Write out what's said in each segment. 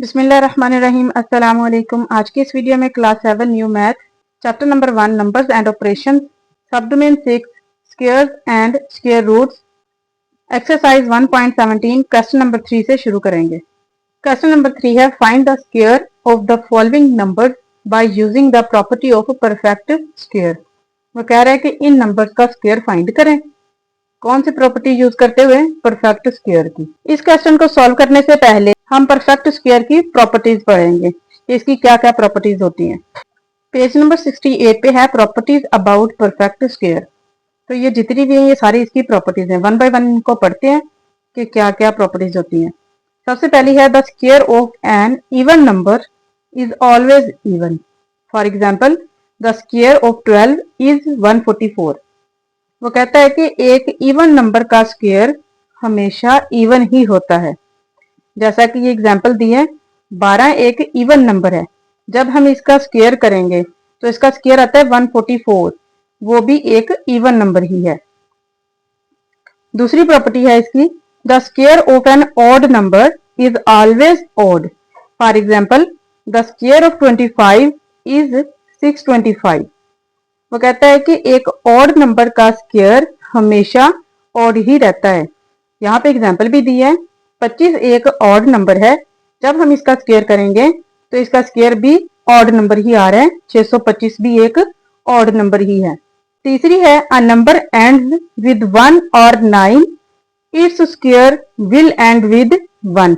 बिस्मिल्लाहिर्रहमानिर्रहीम अस्सलाम वालेकुम। आज की इस वीडियो में class 7 new math chapter number 1 numbers and operation subdomain 6 squares and square roots exercise 1.17 question number 3 से शुरू करेंगे। क्वेश्चन नंबर 3 है find the square of the following numbers by using the property of perfect square. वो कह रहा है कि इन नंबर्स का स्क्वायर फाइंड करें। कौन सी प्रॉपर्टी यूज करते हुए? परफेक्ट स्क्वायर की। इस क्वेश्चन को सॉल्व करने से पहले हम परफेक्ट स्क्वायर की प्रॉपर्टीज पढ़ेंगे, इसकी क्या क्या प्रॉपर्टीज होती हैं। पेज नंबर 68 पे है प्रॉपर्टीज अबाउट परफेक्ट स्क्वायर। तो ये जितनी भी हैं ये सारी इसकी प्रॉपर्टीज हैं। वन बाय वन इनको पढ़ते हैं कि क्या क्या प्रॉपर्टीज होती हैं। सबसे पहली है the square of an even number is always even. For example the square of 12 is 144। वो कहता है कि एक इवन नंबर का स्क्वायर हमेशा इवन ही होता है। जैसा कि ये एग्जाम्पल दी है, 12 एक इवन नंबर है। जब हम इसका स्क्वायर करेंगे तो इसका स्क्वायर आता है 144, वो भी एक इवन नंबर ही है। दूसरी प्रॉपर्टी है इसकी the square of an odd number is always odd. For example the square of 25 is 625। वो कहता है कि एक ऑड नंबर का स्क्वायर हमेशा ऑड ही रहता है। यहाँ पे एग्जाम्पल भी दी है, 25 एक ऑड नंबर है। जब हम इसका स्क्वायर करेंगे तो इसका स्क्वायर भी ऑड नंबर ही आ रहा है। 625 भी एक ऑड नंबर ही है। तीसरी है अ नंबर एंड्स विद 1 और 9 its square will and with 1।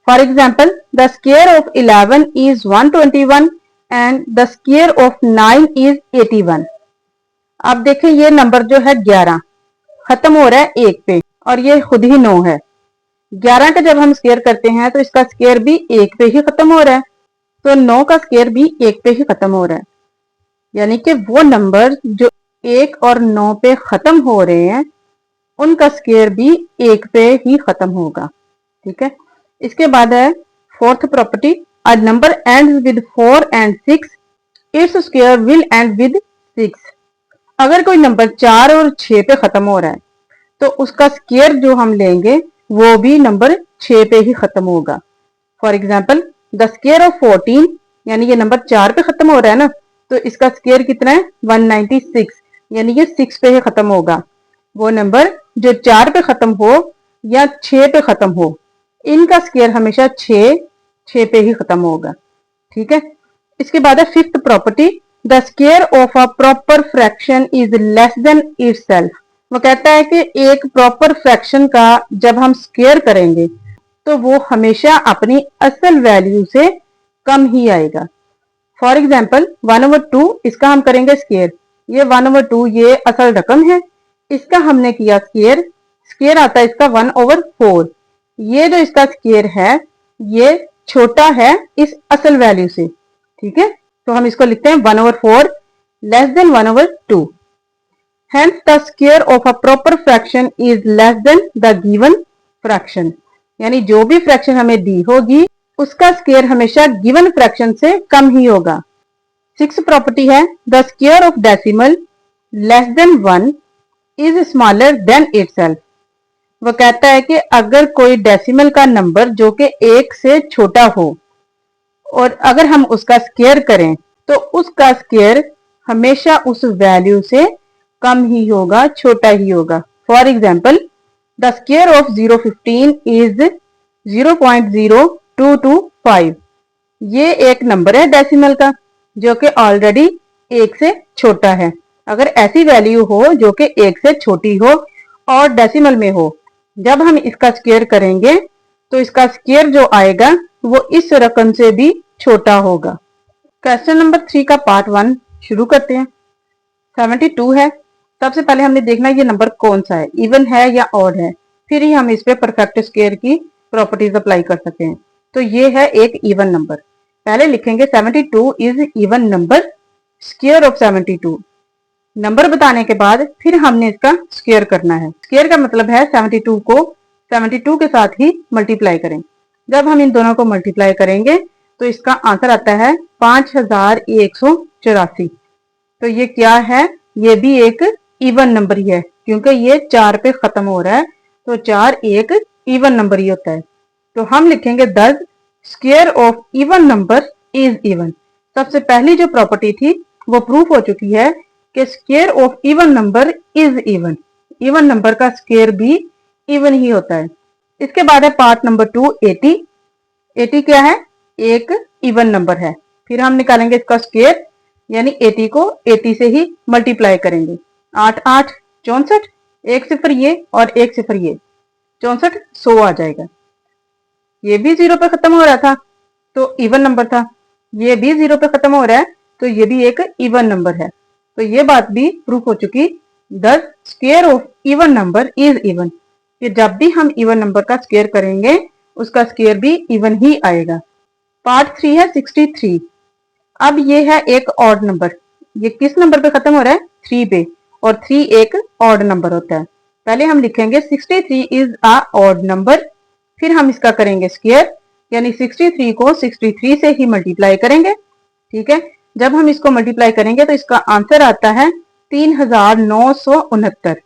For example the square of 11 is 121 and the square of 9 is 81। अब देखें ये नंबर जो है 11 खत्म हो रहा है 1 पे और ये खुद ही 9 है। 11 का जब हम स्क्वायर करते हैं तो इसका स्क्वायर भी 1 पे ही खत्म हो रहा है, तो 9 का स्क्वायर भी 1 पे ही खत्म हो रहा है। यानी कि वो नंबर जो 1 और 9 पे खत्म हो रहे हैं उनका स्क्वायर भी 1 पे ही खत्म होगा। ठीक है। इसके बाद है fourth property a number ends with 4 and 6 its square will and with 6। अगर कोई नंबर 4 और 6 पे खत्म हो रहा है तो उसका स्क्वायर जो हम लेंगे वो भी नंबर 6 पे ही खत्म होगा। For example the square of 14, यानी ये नंबर 4 पे खत्म हो रहा है ना, तो इसका स्क्वायर कितना है 196, यानी ये 6 पे ही खत्म होगा। वो नंबर जो 4 पे खत्म हो या 6 पे खत्म हो, इनका स्क्वायर हमेशा 6 पे ही खत्म होगा। ठीक है। इसके बाद है fifth property the square of a proper fraction is less than itself. वो कहता है कि एक प्रॉपर फ्रैक्शन का जब हम स्क्वायर करेंगे तो वो हमेशा अपनी असल वैल्यू से कम ही आएगा। फॉर एग्जाम्पल 1/2 इसका हम करेंगे स्क्वायर। ये 1/2 ये असल रकम है, इसका हमने किया स्क्वायर। स्क्वायर आता है इसका 1/4। ये जो इसका स्क्वायर है ये छोटा है इस असल वैल्यू से। ठीक है। तो हम इसको लिखते हैं 1/4 less than 1/2। Hence the square of a proper fraction is less than the given fraction। यानी जो भी फ्रैक्शन हमें दी होगी उसका स्क्वायर हमेशा गिवन फ्रैक्शन से कम ही होगा। सिक्स प्रॉपर्टी है the square of decimal less than 1 is smaller than itself. वो कहता है कि अगर कोई डेसिमल का नंबर जो कि 1 से छोटा हो और अगर हम उसका स्क्वायर करें तो उसका स्क्वायर हमेशा उस वैल्यू से कम ही होगा, छोटा ही होगा। For example the square of 015 is 0.0225। ये एक नंबर है डेसिमल का जो कि ऑलरेडी 1 से छोटा है। अगर ऐसी वैल्यू हो जो कि 1 से छोटी हो और डेसिमल में हो, जब हम इसका स्क्वायर करेंगे तो इसका स्क्वायर जो आएगा वो इस रकम से भी छोटा होगा। क्वेश्चन नंबर 3 का पार्ट 1 शुरू करते हैं। 72 है। सबसे पहले हमने देखना ये नंबर कौन सा है, इवन है या ऑड है, फिर ही हम इस पे परफेक्ट स्क्वायर की प्रॉपर्टीज अप्लाई कर सकते हैं। तो ये है एक इवन नंबर। पहले लिखेंगे 72 is even number, square of 72। Number बताने के बाद फिर हमने इसका स्क्वायर करना है। स्क्वायर का मतलब है 72 को 72 के साथ ही मल्टीप्लाई करें। जब हम इन दोनों को मल्टीप्लाई करेंगे तो इसका आंसर आता है 5184। तो ये क्या है? ये भी एक इवन नंबर ही है क्योंकि ये 4 पे खत्म हो रहा है, तो 4 एक इवन नंबर ही होता है। तो हम लिखेंगे 10 square of even number is even. सबसे पहली जो प्रॉपर्टी थी वो प्रूफ हो चुकी है कि square of even number is even. Even number का स्क्वायर भी इवन ही होता है। इसके बाद है पार्ट नंबर 2 80। 80 क्या है? एक इवन नंबर है। फिर हम निकालेंगे इसका स्क्वायर, यानी 80 को 80 से ही मल्टीप्लाई करेंगे। 8 8 64, एक सिफर ये और एक सिफर ये, 64 100 आ जाएगा। ये भी 0 पे खत्म हो रहा था तो इवन नंबर था, ये भी 0 पे खत्म हो रहा है तो ये भी एक इवन नंबर है। तो ये बात भी प्रूफ हो चुकी। The square of even number is even, कि जब भी हम इवन नंबर का स्क्वायर करेंगे उसका स्क्वायर भी इवन ही आएगा। पार्ट 3 है 63। अब ये है एक ऑड नंबर। ये किस नंबर पे खत्म हो रहा है? 3 पे, और 3 एक ऑड नंबर होता है। पहले हम लिखेंगे 63 इज अ ऑड नंबर, फिर हम इसका करेंगे स्क्वायर, यानी 63 को 63 से ही मल्टीप्लाई करेंगे। ठीक है, जब हम इसको मल्टीप्लाई करेंगे तो इसका आंसर आता है 3969।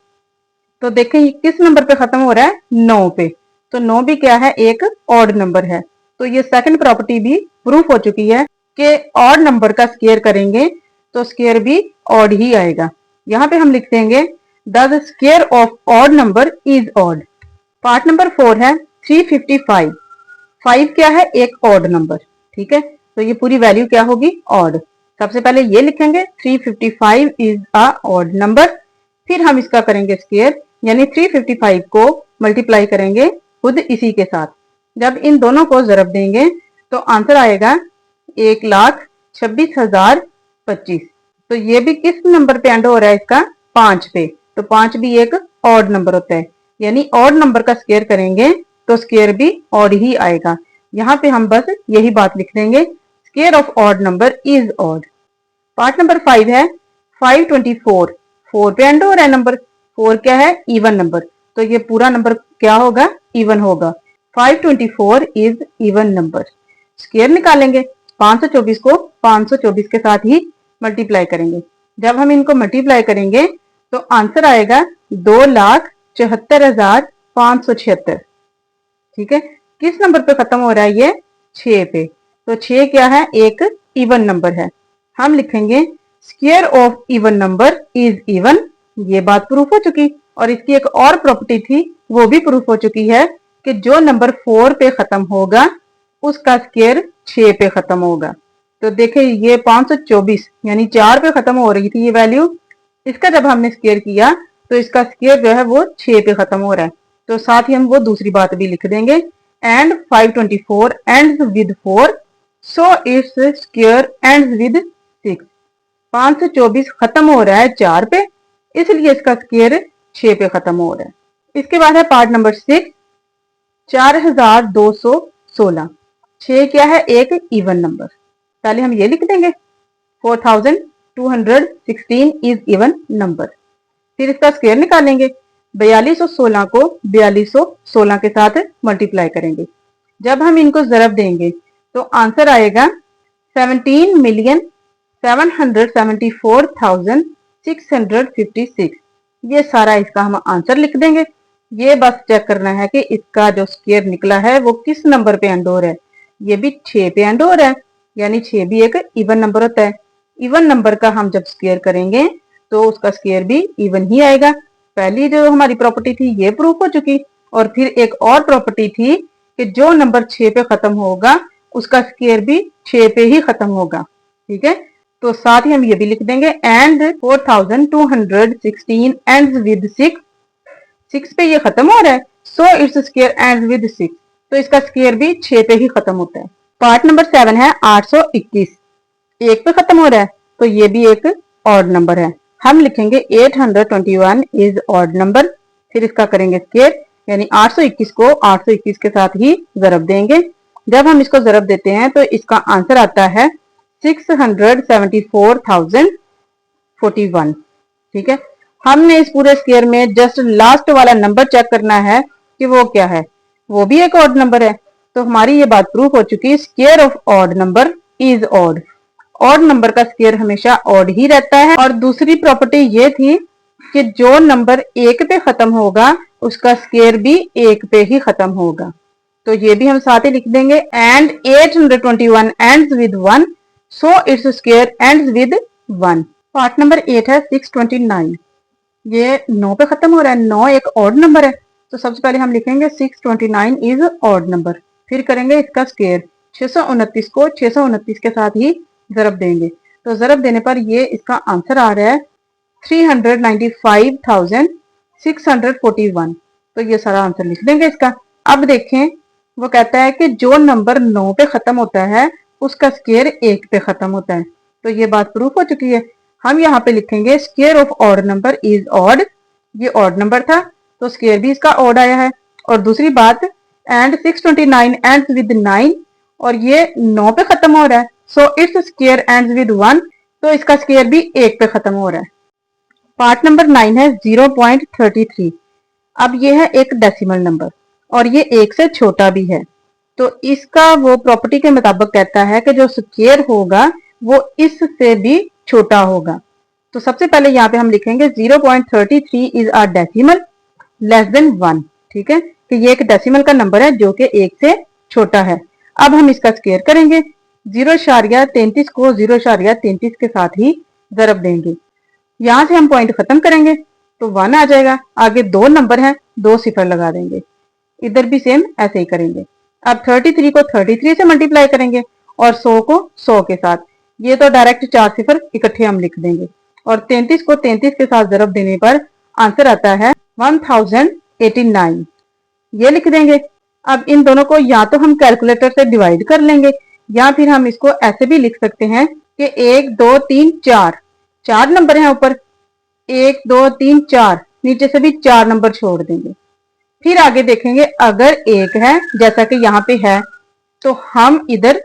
तो देखें ये किस नंबर पे खत्म हो रहा है? 9 पे। तो 9 भी क्या है? एक ऑड नंबर है। तो ये सेकंड प्रॉपर्टी भी प्रूफ हो चुकी है कि ऑड नंबर का स्क्वायर करेंगे तो स्क्वायर भी ऑड ही आएगा। यहाँ पे हम लिख देंगे the square of odd number is odd. Part number 4 है 355। 5 क्या है? एक ऑड नंबर। ठीक है, तो ये पूरी वैल्यू क्या होगी? ऑड। सबसे पहले ये लिखेंगे 355 इज अ ऑड नंबर, फिर हम इसका करेंगे स्क्वायर, यानी 355 को मल्टीप्लाई करेंगे खुद इसी के साथ। जब इन दोनों को जरब देंगे तो आंसर आएगा 1,26,025। तो ये भी किस नंबर पे एंड हो रहा है? इसका 5 पे। तो 5 भी एक ऑड नंबर होता है, यानी ऑड नंबर का स्क्वायर करेंगे तो स्क्वायर भी ऑड ही आएगा। यहाँ पे हम बस यही बात लिख देंगे, square of odd number is odd. Part number 5 है 524। 4 पे एंड हो रहा है नंबर। 4 क्या है? Even number. तो ये पूरा नंबर क्या होगा? इवन होगा। 524 इज इवन नंबर। स्क्वायर निकालेंगे, 524 को 524 के साथ ही मल्टीप्लाई करेंगे। जब हम इनको मल्टीप्लाई करेंगे तो आंसर आएगा 2,74,576। ठीक है, किस नंबर पे खत्म हो रहा है? ये 6 पे। तो 6 क्या है? एक इवन नंबर है। हम लिखेंगे square of even number is even. ये बात प्रूफ हो चुकी। और इसकी एक और प्रॉपर्टी थी, वो भी प्रूफ हो चुकी है कि जो नंबर 4 पे खत्म होगा उसका स्क्वायर 6 पे खत्म होगा। तो देखें ये 524 यानी 4 पे खत्म हो रही थी ये वैल्यू, इसका जब हमने स्क्वायर किया तो इसका स्क्वायर जो है वो 6 पे खत्म हो रहा है। तो साथ ही हम वो दूसरी बात भी लिख देंगे, and 524 ends with 4 so its square ends with 6। 524 खत्म हो रहा है 4 पे, इसलिए इसका स्क्वायर 6 पे खत्म हो रहा है। इसके बाद है पार्ट नंबर 6 4216। 6 क्या है? एक इवन नंबर। पहले हम ये लिख देंगे 4216 इज इवन नंबर, फिर इसका स्क्वायर निकालेंगे। 4216 को 4216 के साथ मल्टीप्लाई करेंगे। जब हम इनको जरब देंगे तो आंसर आएगा 17,774,656। ये सारा इसका हम आंसर लिख देंगे। ये बस चेक करना है कि इसका जो स्क्वायर निकला है वो किस नंबर पे एंड हो रहा है। ये भी 6 पे एंड हो रहा है, यानी 6 भी एक इवन नंबर होता है। इवन नंबर का हम जब स्क्वायर करेंगे तो उसका स्क्वायर भी इवन ही आएगा। पहली जो हमारी प्रॉपर्टी थी ये प्रूफ हो चुकी, और फिर एक और प्रॉपर्टी थी कि जो नंबर 6 पे खत्म होगा उसका स्क्वायर भी 6 पे ही खत्म होगा। ठीक है, तो साथ ही हम ये भी लिख देंगे एंड 4216 एंड्स विद 6। 6 पे ये खत्म हो रहा है, so its square ends with 6। तो इसका स्क्वायर भी 6 पे ही खत्म होता है। पार्ट नंबर 7 है 821। 1 पे खत्म हो रहा है तो ये भी एक ऑड नंबर है। हम लिखेंगे 821 इज ऑड नंबर, फिर इसका करेंगे स्क्वायर, यानी 821 को 821 के साथ ही जरब देंगे। जब हम इसको जरब देते हैं तो इसका आंसर आता है 674,041। ठीक है, हमने इस पूरे स्क्वायर में जस्ट लास्ट वाला नंबर चेक करना है कि वो क्या है, वो भी एक ऑड नंबर है। तो हमारी ये बात प्रूफ हो चुकी, square of odd number is odd. Odd number का स्क्वायर हमेशा ऑड ही रहता है। और दूसरी प्रॉपर्टी ये थी कि जो नंबर 1 पे खत्म होगा उसका स्क्वायर भी 1 पे ही खत्म होगा। तो ये भी हम साथ ही लिख देंगे। And 821 ends with 1, so its square ends with 1। Part number 8 है 629। ये 9 पे खत्म हो रहा है। 9 एक ऑड नंबर है, तो सबसे पहले हम लिखेंगे 629 इज ऑड नंबर। फिर करेंगे इसका स्क्वायर। 629 को 629 के साथ ही जरब देंगे, तो जरब देने पर ये इसका आंसर आ रहा है 395,641। तो ये सारा आंसर लिख देंगे इसका। अब देखें, वो कहता है कि जो नंबर 9 पे खत्म होता है उसका स्क्वायर 1 पे खत्म होता है। तो ये बात प्रूफ हो चुकी है। हम यहाँ पे लिखेंगे square of odd number is odd. ये ऑड नंबर था तो स्क्वायर भी इसका ऑड आया है। और दूसरी बात, एंड 629 एंड्स विद 9, और ये 9 पे खत्म हो रहा है, so its square ends with 1, तो इसका स्क्वायर भी 1 पे खत्म हो रहा है। पार्ट नंबर 9 है 0.33। अब ये है एक डेसिमल नंबर और ये 1 से छोटा भी है, तो इसका वो प्रॉपर्टी के मुताबिक कहता है कि जो स्क्वायर होगा वो इससे भी छोटा होगा। तो सबसे पहले यहाँ पे हम लिखेंगे 0.33 is a decimal less than 1। ठीक है, कि ये एक डेसिमल का नंबर है जो कि 1 से छोटा है। अब हम इसका स्क्वायर करेंगे। 0.33 को 0.33 के साथ ही जरब देंगे। यहां से हम पॉइंट खत्म करेंगे तो 1 आ जाएगा। आगे 2 नंबर है, 2 सिफर लगा देंगे। इधर भी सेम ऐसे ही करेंगे। अब 33 को 33 से मल्टीप्लाई करेंगे और 100 को 100 के साथ। ये तो डायरेक्ट 4 सिफर इकट्ठे हम लिख देंगे। और 33 को 33 के साथ जरब देने पर आंसर आता है 1089। ये लिख देंगे। अब इन दोनों को या तो हम कैलकुलेटर से डिवाइड कर लेंगे या फिर हम इसको ऐसे भी लिख सकते हैं कि 1 2 3 4, 4 नंबर हैं ऊपर, 1 2 3 4, नीचे से भी 4 नंबर छोड़ देंगे। फिर आगे देखेंगे, अगर 1 है जैसा कि यहाँ पे है तो हम इधर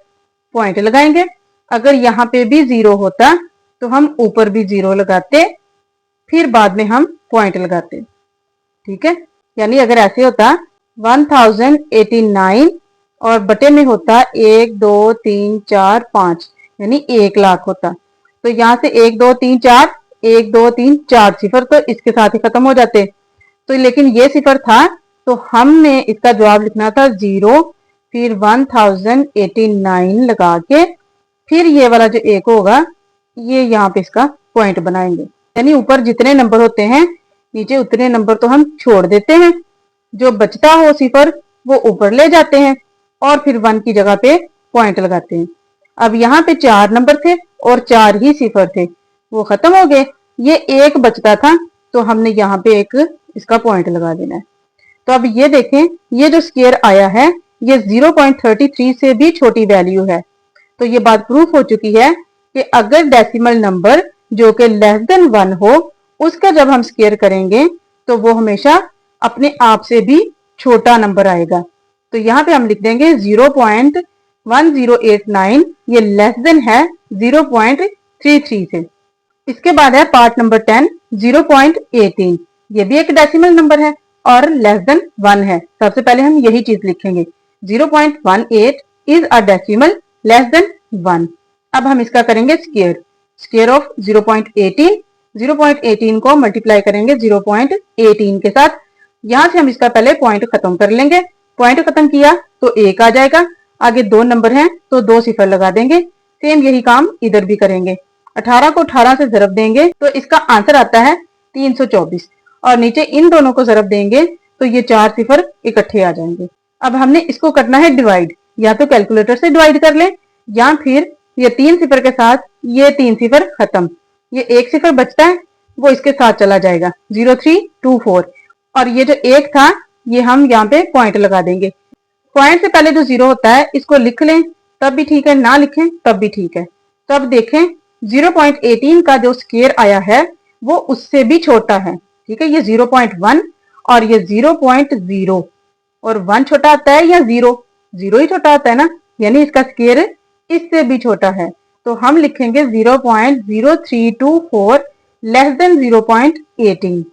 पॉइंट लगाएंगे। अगर यहाँ पे भी 0 होता तो हम ऊपर भी 0 लगाते, फिर बाद में हम पॉइंट लगाते। ठीक है, यानी अगर ऐसे होता 1089 और बटे में होता 1 2 3 4 5, यानी 1 लाख होता। तो यहाँ से 1 2 3 4, 1 2 3 4 सिफर तो इसके साथ ही खत्म हो जाते। तो लेकिन ये सिफर था तो हमने इसका जवाब लिखना था 0, फिर 1089 लगा के फिर ये वाला जो 1 होगा ये यहाँ पे इसका पॉइंट बनाएंगे। यानी ऊपर जितने नंबर होते हैं नीचे उतने नंबर तो हम छोड़ देते हैं, जो बचता हो सिफर वो ऊपर ले जाते हैं और फिर 1 की जगह पे पॉइंट लगाते हैं। अब यहाँ पे 4 नंबर थे और 4 ही सिफर थे, वो खत्म हो गए। ये 1 बचता था तो हमने यहाँ पे एक इसका पॉइंट लगा देना है। तो अब ये देखें, ये जो स्क्वायर आया है ये 0.33 से भी छोटी वैल्यू है। तो ये बात प्रूफ हो चुकी है कि अगर डेसिमल नंबर जो कि लेस देन 1 हो उसका जब हम स्क्वायर करेंगे तो वो हमेशा अपने आप से भी छोटा नंबर आएगा। तो यहाँ पे हम लिख देंगे 0.1089, ये लेस देन है 0.33 से। इसके बाद है पार्ट नंबर 10 0.18। ये भी एक डेसिमल नंबर है और लेस देन 1 है। सबसे पहले हम यही चीज लिखेंगे 0.18 is a decimal less than 1। अब हम इसका करेंगे स्क्वायर। स्क्वायर ऑफ 0.18, 0.18 को मल्टीप्लाई करेंगे 0.18 के साथ। यहां से हम इसका पहले पॉइंट खत्म कर लेंगे। पॉइंट खत्म किया तो 1 आ जाएगा। आगे 2 नंबर हैं तो 2 सिफर लगा देंगे। सेम यही काम इधर भी करेंगे। 18 को 18 से जरब देंगे तो इसका आंसर आता है 324 और नीचे इन दोनों को जरब देंगे तो ये 4 सिफर इकट्ठे आ जाएंगे। अब हमने इसको करना है डिवाइड, या तो कैलकुलेटर से डिवाइड कर ले या फिर ये 3 सिफर के साथ ये 3 सिफर खत्म, ये 1 सिफर बचता है वो इसके साथ चला जाएगा 0324 और ये जो 1 था ये हम यहाँ पे पॉइंट लगा देंगे। पॉइंट से पहले जो 0 होता है इसको लिख लें तब भी ठीक है, ना लिखें तब भी ठीक है। तो अब देखें 0.18 का जो स्क्वायर आया है वो उससे भी छोटा है। ठीक है, ये 0.1 और ये 0.0 और 1 छोटा आता है या 0 ही छोटा आता है ना, यानी इसका स्क्वायर इससे भी छोटा है। तो हम लिखेंगे 0.0324 लेस देन 0.18।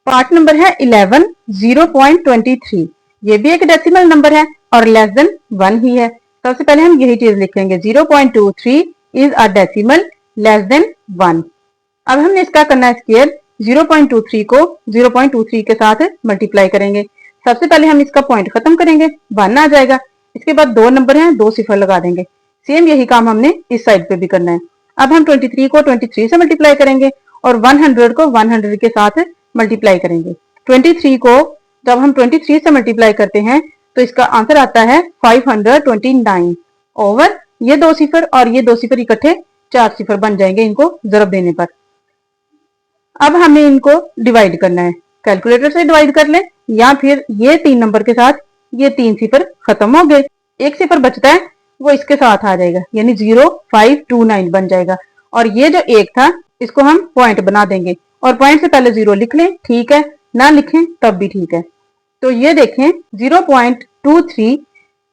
पार्ट नंबर है 11 0.23। ये भी एक डेसिमल नंबर है और लेस देन 1 ही है। सबसे पहले हम यही चीज लिखेंगे 0.23 is a decimal less than 1। अब हमने इसका करना है स्क्वायर। 0.23 को 0.23 के साथ मल्टीप्लाई करेंगे सबसे पहले हम इसका पॉइंट खत्म करेंगे, 1 आ जाएगा। इसके बाद 2 नंबर हैं, 2 सिफर लगा देंगे। सेम यही काम हमने इस साइड पे भी करना है। अब हम 23 को 23 से मल्टीप्लाई करेंगे और 100 को 100 के साथ मल्टीप्लाई करेंगे। 23 को जब हम 23 से मल्टीप्लाई करते हैं तो इसका आंसर आता है 529 ओवर ये 2 सिफर और ये 2 सिफर इकट्ठे 4 सिफर बन जाएंगे इनको जरब देने पर। अब हमें इनको डिवाइड करना है, कैलकुलेटर से डिवाइड कर लें या फिर ये 3 नंबर के साथ ये 3 सिफर खत्म हो गए, एक सिफर बचता है वो इसके साथ आ जाएगा, यानी 0529 बन जाएगा। और ये जो एक था इसको हम पॉइंट बना देंगे और पॉइंट से पहले 0 लिख लें, ठीक है, ना लिखें तब भी ठीक है। तो ये देखें 0.23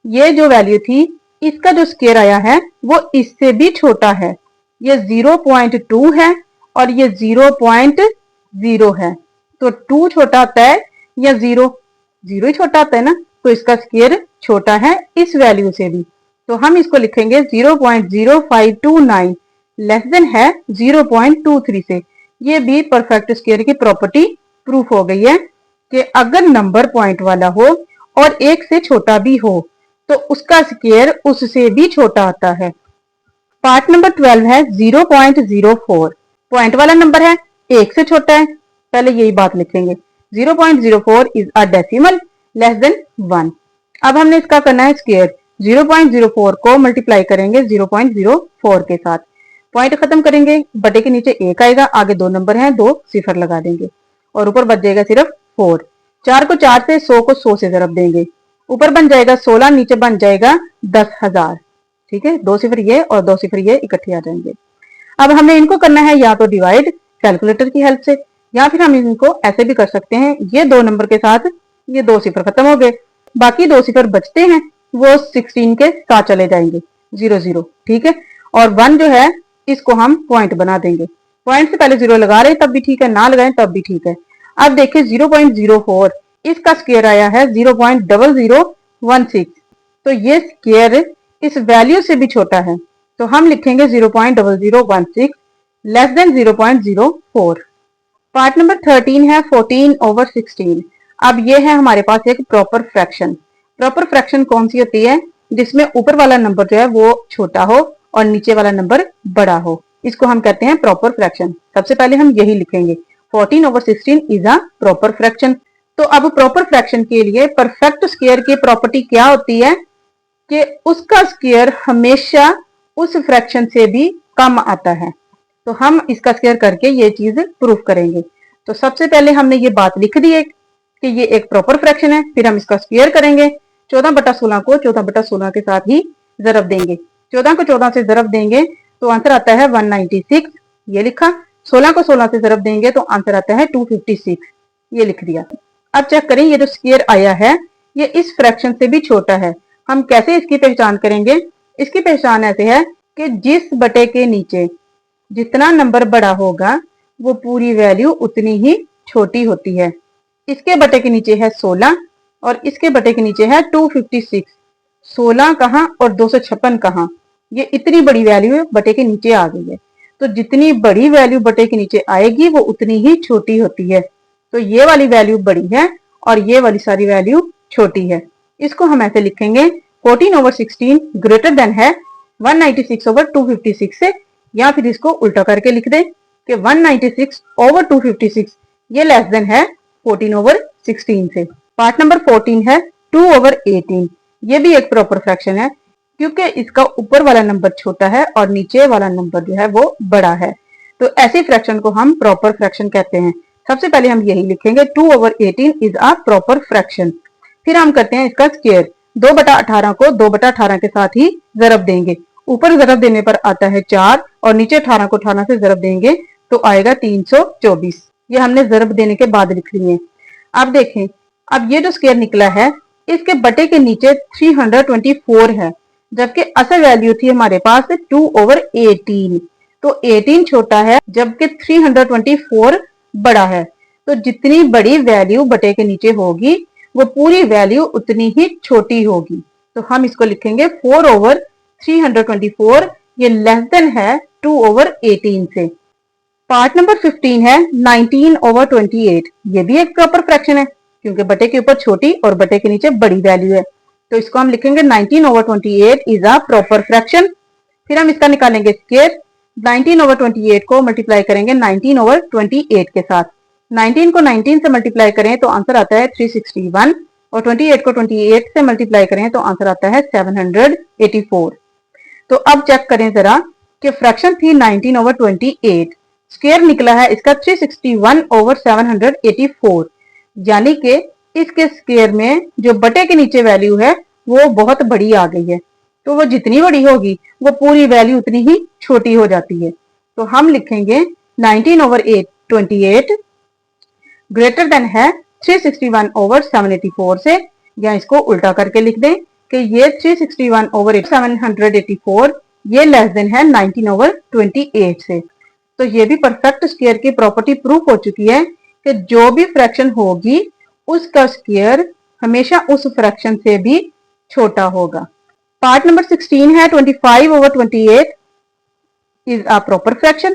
ये जो वैल्यू थी इसका जो स्क्वायर आया है वो इससे भी छोटा है, ये 0.2 है और ये 0.0 है। तो 2 छोटा आता है या 0 ही छोटा आता है ना, तो इसका स्क्वायर छोटा है इस वैल्यू से भी। तो हम इसको लिखेंगे 0.0529 लेस देन है 0.23 से। ये भी परफेक्ट स्क्वायर की प्रॉपर्टी प्रूफ हो गई है कि अगर नंबर पॉइंट वाला हो और 1 से छोटा भी हो तो उसका स्क्वायर उससे भी छोटा आता है। पार्ट नंबर 12 है 0.04, पॉइंट वाला नंबर है, 1 से छोटा है, पहले यही बात लिखेंगे। 0.04 is a decimal less than 1। अब हमने इसका करना है स्क्वायर, 0.04 को मल्टीप्लाई करेंगे 0.04 के साथ, पॉइंट खत्म करेंगे, बटे के नीचे 1 आएगा, आगे 2 नंबर हैं, 2 सिफर लगा देंगे और ऊपर बच जाएगा सिर्फ 4। 4 को 4 से, 100 को 100 से जरब देंगे, ऊपर बन जाएगा 16, नीचे बन जाएगा 10,000। ठीक है, 2 सिफर ये और 2 सिफर ये इकट्ठे आ जाएंगे। अब हमें इनको करना है या तो डिवाइड कैलकुलेटर की हेल्प से या फिर हम इनको ऐसे भी कर सकते हैं, ये 2 नंबर के साथ ये 2 सिफर खत्म हो गए, बाकी 2 सिफर बचते हैं वो 16 के साथ चले जाएंगे 0 ठीक है। और 1 जो है इसको हम पॉइंट बना देंगे, पॉइंट से पहले 0 लगा रहे तब भी ठीक है, ना लगाएं तब भी ठीक है। अब देखिए 0.04 इसका स्क्वायर आया है 0.0016, तो ये स्क्वायर इस वैल्यू से भी छोटा है, तो हम लिखेंगे 0.0016 लेस देन 0.04। पार्ट नंबर 13 है 14/16। अब ये है हमारे पास एक प्रॉपर फ्रैक्शन। प्रॉपर फ्रैक्शन कौन सी होती है, जिसमें ऊपर वाला नंबर जो है वो छोटा हो और नीचे वाला नंबर बड़ा हो, इसको हम कहते हैं प्रॉपर फ्रैक्शन। सबसे पहले हम यही लिखेंगे, 14/16 इज अ प्रॉपर फ्रैक्शन। तो अब प्रॉपर फ्रैक्शन के लिए परफेक्ट स्क्वायर की प्रॉपर्टी क्या होती है कि उसका स्क्वायर हमेशा उस फ्रैक्शन से भी कम आता है। तो हम इसका स्क्वायर करके ये चीज प्रूफ करेंगे। तो सबसे पहले हमने ये बात लिख दी है कि ये एक प्रॉपर फ्रैक्शन है, फिर हम इसका स्क्वायर करेंगे, 14/16 को 14/16 के साथ ही जरब देंगे, 14 को 14 से जरब देंगे तो आंसर आता है 196, ये लिखा। 16 को 16 से जरब देंगे तो आंसर आता है 256, ये लिख दिया। अब चेक करें, ये जो स्क्वायर आया है ये इस फ्रैक्शन से भी छोटा है। हम कैसे इसकी पहचान करेंगे, इसकी पहचान ऐसे है कि जिस बटे के नीचे जितना नंबर बड़ा होगा वो पूरी वैल्यू उतनी ही छोटी होती है। इसके बटे के नीचे है 16 और इसके बटे के नीचे है 256, 16 कहाँ और 256 कहाँ, ये इतनी बड़ी वैल्यू बटे के नीचे आ गई है। तो जितनी बड़ी वैल्यु बटे के नीचे आएगी वो उतनी ही छोटी होती है। तो ये वाली वैल्यू बड़ी है और ये वाली सारी वैल्यू छोटी है। इसको हम ऐसे लिखेंगे 14/16 ग्रेटर देन है 196/256 से, या फिर इसको उल्टा करके लिख दे कि 196/256 ये लेस देन है 14/16 से। पार्ट नंबर 14 है 2/18। ये भी एक प्रॉपर फ्रैक्शन है क्योंकि इसका ऊपर वाला नंबर छोटा है और नीचे वाला नंबर जो है वो बड़ा है। तो ऐसे फ्रैक्शन को हम प्रॉपर फ्रैक्शन कहते हैं। सबसे पहले हम यही लिखेंगे 2/18 इज अ प्रॉपर फ्रैक्शन। फिर हम करते हैं इसका स्क्वायर, 2/18 को 2/18 के साथ ही जरब देंगे, ऊपर जरब देने पर आता है 4 और नीचे 18 को 18 से जरब देंगे तो आएगा 324। ये हमने जरब देने के बाद लिख लिए। अब देखें, अब ये जो स्क्वायर निकला है इसके बटे के नीचे 324 है, जबकि असल वैल्यू थी हमारे पास 2/18। तो 18 छोटा है जबकि 324 बड़ा है। तो जितनी बड़ी वैल्यू बटे के नीचे होगी वो पूरी वैल्यू उतनी ही छोटी होगी। तो हम इसको लिखेंगे 4/324, ये लेस देन है 2/18 से। पार्ट नंबर 15 है 19/28। ये भी एक प्रॉपर फ्रैक्शन है। क्योंकि बटे के ऊपर छोटी और बटे के नीचे बड़ी वैल्यू है। तो इसको हम लिखेंगे 19/28 इज अ प्रॉपर फ्रैक्शन। फिर हम इसका निकालेंगे स्क्वायर। 19/28 को मल्टीप्लाई करेंगे 19/28 के साथ। 19 को 19 से मल्टीप्लाई करें तो आंसर आता है 361 और 28 को 28 से मल्टीप्लाई करें तो आंसर आता है 784। तो अब चेक करें जरा कि फ्रैक्शन थी 19/28, स्क्वायर निकला है इसका 361/784, यानी कि इसके स्क्वायर में जो बटे के नीचे वैल्यू है वो बहुत बड़ी आ गई है। तो वो जितनी बड़ी होगी वो पूरी वैल्यू उतनी ही छोटी हो जाती है। तो हम लिखेंगे 19/28 ग्रेटर देन है 361/784 से, या इसको उल्टा करके लिख दें कि ये 361/784 ये लेस देन है 19/28 से। तो ये भी परफेक्ट स्क्वायर की प्रॉपर्टी प्रूफ हो चुकी है कि जो भी फ्रैक्शन होगी उसका स्क्वायर हमेशा उस फ्रैक्शन से भी छोटा होगा। पार्ट नंबर 16 है 25/28 is a proper fraction.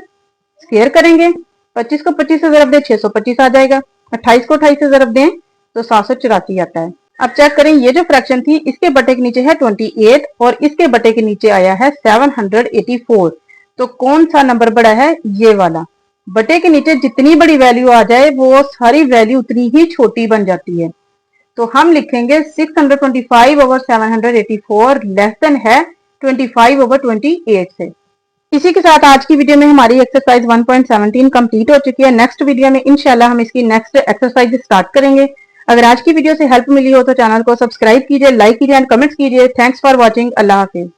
Square करेंगे, 25 को 25 से ज़रब दें 625 आ जाएगा, 28 को 28 से ज़रब दें तो 784 आता है। अब चेक करें, ये जो फ्रैक्शन थी इसके बटे के नीचे है 28 और इसके बटे के नीचे आया है 784। तो कौन सा नंबर बड़ा है? ये वाला। बटे के नीचे जितनी बड़ी वैल्यू आ जाए वो सारी वैल्यू उतनी ही छोटी बन जाती है। तो हम लिखेंगे 625/784 लेस देन है 25/28 से। इसी के साथ आज की वीडियो में हमारी एक्सरसाइज 1.17 कंप्लीट हो चुकी है। नेक्स्ट वीडियो में इंशाल्लाह हम इसकी नेक्स्ट एक्सरसाइज स्टार्ट करेंगे। अगर आज की वीडियो से हेल्प मिली हो तो चैनल को सब्सक्राइब कीजिए, लाइक कीजिए एंड कमेंट्स कीजिए। Thanks for watching. Allah Hafiz.